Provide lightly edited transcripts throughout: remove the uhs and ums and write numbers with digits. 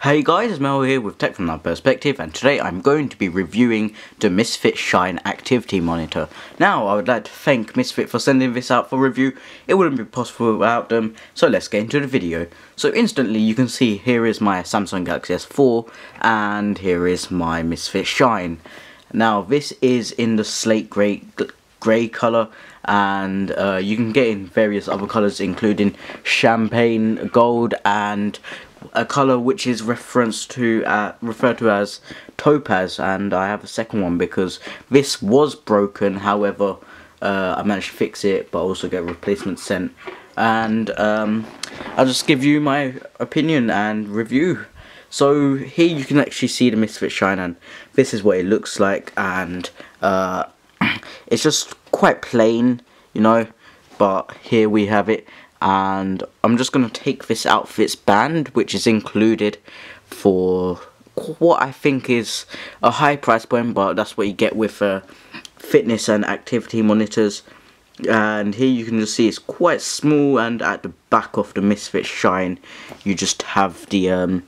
Hey guys, it's Mahel here with Tech from Another Perspective, and today I'm going to be reviewing the Misfit Shine activity monitor. Now, I would like to thank Misfit for sending this out for review. It wouldn't be possible without them, so let's get into the video. So instantly you can see here is my Samsung Galaxy S4 and here is my Misfit Shine. Now this is in the slate grey colour, and you can get in various other colours including champagne gold and a colour which is referred to as topaz, and I have a second one because this was broken. However, I managed to fix it but also get a replacement sent, and I'll just give you my opinion and review. So here you can actually see the Misfit Shine, and this is what it looks like, and it's just quite plain, you know, but here we have it. And I'm just going to take this out of its band, which is included for what I think is a high price point, but that's what you get with fitness and activity monitors. And here you can just see it's quite small, and at the back of the Misfit Shine you just have the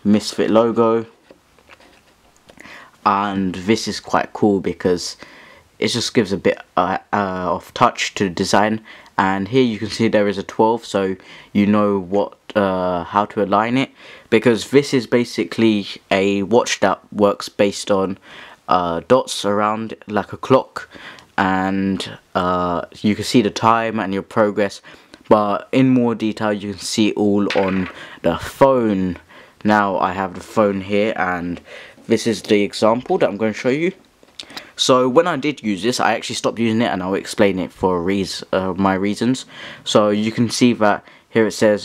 Misfit logo. And this is quite cool because it just gives a bit of touch to the design. And here you can see there is a 12, so you know what how to align it, because this is basically a watch that works based on dots around like a clock, and you can see the time and your progress, but in more detail you can see it all on the phone. Now I have the phone here, and this is the example that I'm going to show you. So when I did use this, I actually stopped using it, and I'll explain it for my reasons. So you can see that here it says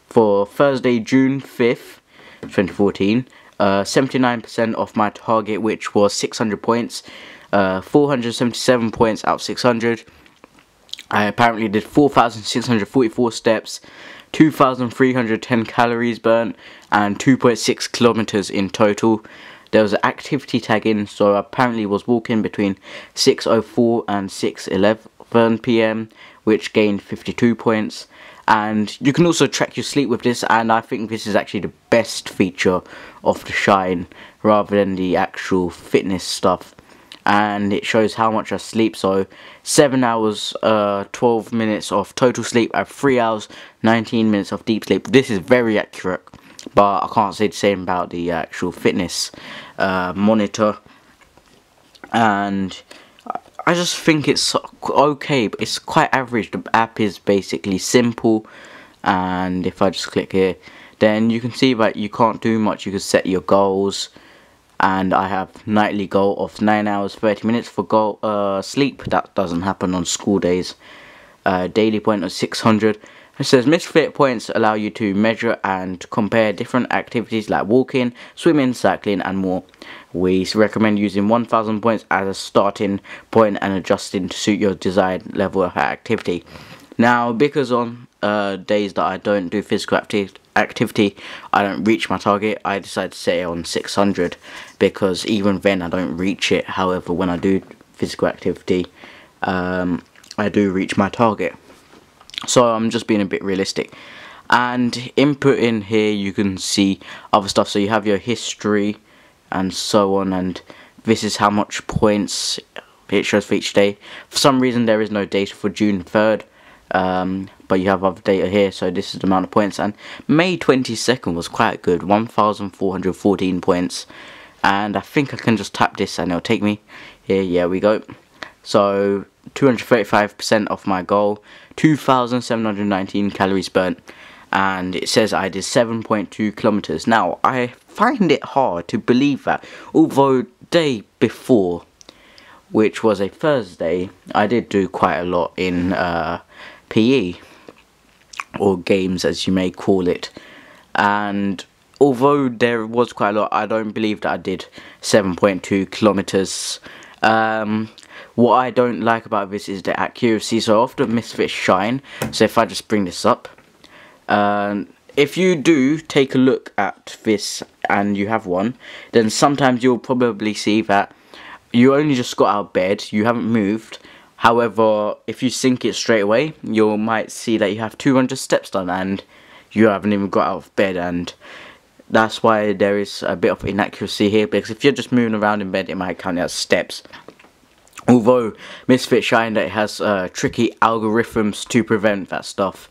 for Thursday, June 5th, 2014, 79% of my target, which was 600 points, 477 points out of 600. I apparently did 4,644 steps, 2,310 calories burnt, and 2.6 kilometers in total. There was an activity tag in, so I apparently was walking between 6:04 and 6:11 PM, which gained 52 points. And you can also track your sleep with this, and I think this is actually the best feature of the Shine rather than the actual fitness stuff. And it shows how much I sleep, so 7 hours 12 minutes of total sleep, and 3 hours 19 minutes of deep sleep. This is very accurate, but I can't say the same about the actual fitness monitor. And I just think it's okay, but it's quite average. The app is basically simple, and if I just click here, then you can see that you can't do much. You can set your goals, and I have nightly goal of 9 hours 30 minutes for sleep. That doesn't happen on school days. Daily point of 600. It says Misfit points allow you to measure and compare different activities like walking, swimming, cycling and more. We recommend using 1,000 points as a starting point and adjusting to suit your desired level of activity. Now, because on days that I don't do physical activity, I don't reach my target, I decided to set it on 600, because even then I don't reach it. However, when I do physical activity, I do reach my target. So I'm just being a bit realistic. And input in here you can see other stuff, so you have your history and so on, and this is how much points it shows for each day. For some reason there is no data for June 3rd, but you have other data here, so this is the amount of points. And May 22nd was quite good, 1,414 points, and I think I can just tap this and it'll take me here. Yeah, we go. So 235% of my goal, 2,719 calories burnt, and it says I did 7.2 kilometers. Now I find it hard to believe that, although day before, which was a Thursday, I did do quite a lot in PE, or games as you may call it, and although there was quite a lot, I don't believe that I did 7.2 kilometers. What I don't like about this is the accuracy. So after Misfit Shine, so if I just bring this up, if you do take a look at this and you have one, then sometimes you'll probably see that you only just got out of bed, you haven't moved. However, if you sync it straight away, you might see that you have 200 steps done and you haven't even got out of bed, and That's why there is a bit of inaccuracy here, because if you're just moving around in bed, it might count as steps. Although Misfit Shine that it has tricky algorithms to prevent that stuff,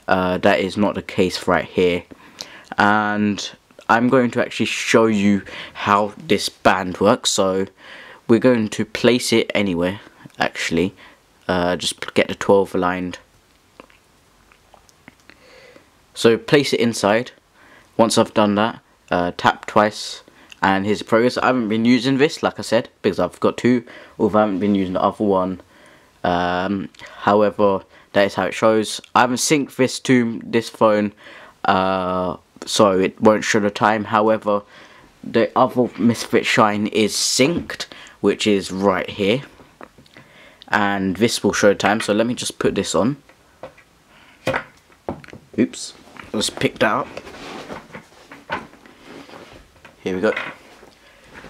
that is not the case right here. And I'm going to actually show you how this band works. So we're going to place it anywhere, actually. Just get the 12 aligned. So place it inside. Once I've done that, tap twice, and here's the progress. I haven't been using this, like I said, because I've got two, although I haven't been using the other one. However, that is how it shows. I haven't synced this to this phone, so it won't show the time. However, the other Misfit Shine is synced, which is right here, and this will show the time. So let me just put this on. Oops, I just picked that up. Here we go.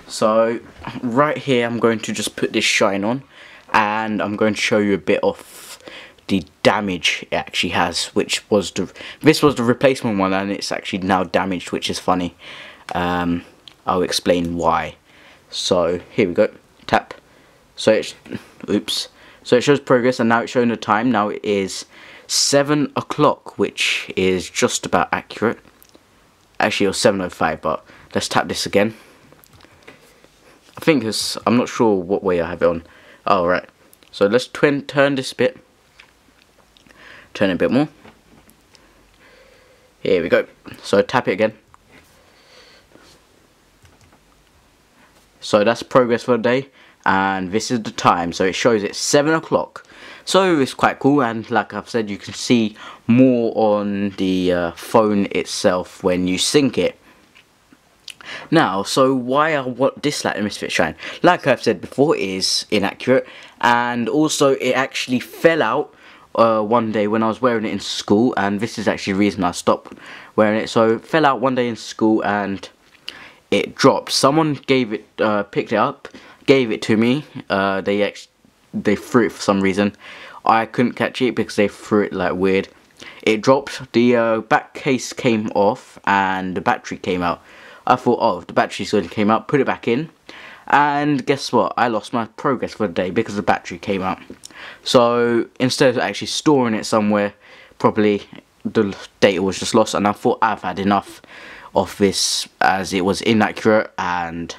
So right here I'm going to just put this Shine on, and I'm going to show you a bit of the damage it actually has, which was this was the replacement one, and it's actually now damaged, which is funny. I'll explain why. So here we go, tap. So it's, oops, so it shows progress, and now it's showing the time. Now it is 7 o'clock, which is just about accurate. Actually it was 7:05, but let's tap this again. I think it's, I'm not sure what way I have it on. Oh, right. So let's turn this bit. Turn it a bit more. Here we go. So tap it again. So that's progress for the day, and this is the time. So it shows it's 7 o'clock. So it's quite cool, and like I've said, you can see more on the phone itself when you sync it. Now, so why I dislike the Misfit Shine, like I've said before, is inaccurate, and also it actually fell out one day when I was wearing it in school, and this is actually the reason I stopped wearing it. So it fell out one day in school and it dropped. Someone gave it, picked it up, gave it to me. They threw it for some reason. I couldn't catch it because they threw it like weird. It dropped. The back case came off and the battery came out. I thought, oh, the battery's going to came out, put it back in, and guess what? I lost my progress for the day because the battery came out. So instead of actually storing it somewhere properly, the data was just lost, and I thought I've had enough of this, as it was inaccurate and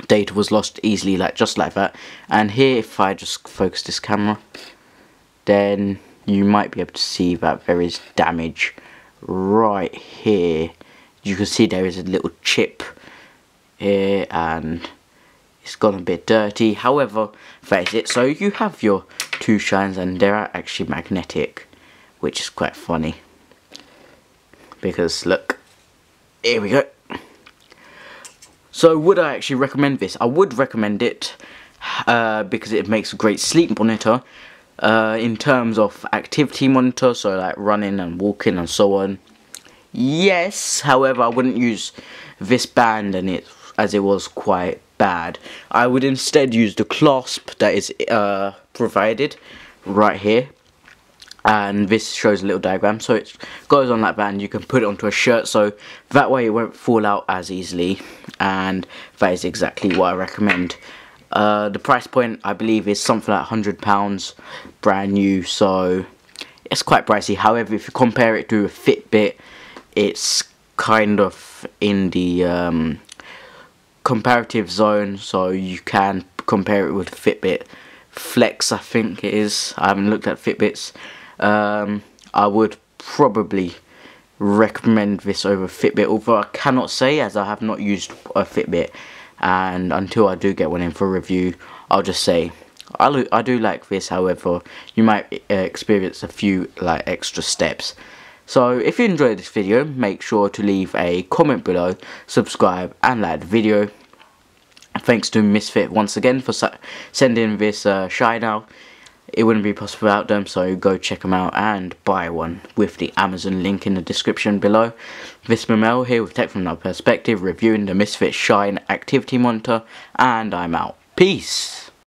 data was lost easily, like just like that. And here, if I just focus this camera, then you might be able to see that there is damage right here. You can see there is a little chip here, and it's gone a bit dirty. However, that is it. So you have your two shines, and they're actually magnetic, which is quite funny, because look, here we go. So would I actually recommend this? I would recommend it because it makes a great sleep monitor. In terms of activity monitor, so like running and walking and so on, yes. However, I wouldn't use this band, and it, as it was quite bad. I would instead use the clasp that is provided right here, and this shows a little diagram. So it goes on like that, and you can put it onto a shirt, so that way it won't fall out as easily, and that is exactly what I recommend. The price point, I believe, is something like £100 brand new, so it's quite pricey. However, if you compare it to a Fitbit, it's kind of in the comparative zone, so you can compare it with Fitbit Flex, I think it is. I haven't looked at Fitbits. I would probably recommend this over Fitbit, although I cannot say, as I have not used a Fitbit, and until I do get one in for review, I'll just say I do like this. However, you might experience a few like extra steps. So if you enjoyed this video, make sure to leave a comment below, subscribe and like the video. Thanks to Misfit once again for sending this Shine out. It wouldn't be possible without them, so go check them out and buy one with the Amazon link in the description below. This is Mahel here with Tech from Another Perspective, reviewing the Misfit Shine activity monitor, and I'm out. Peace!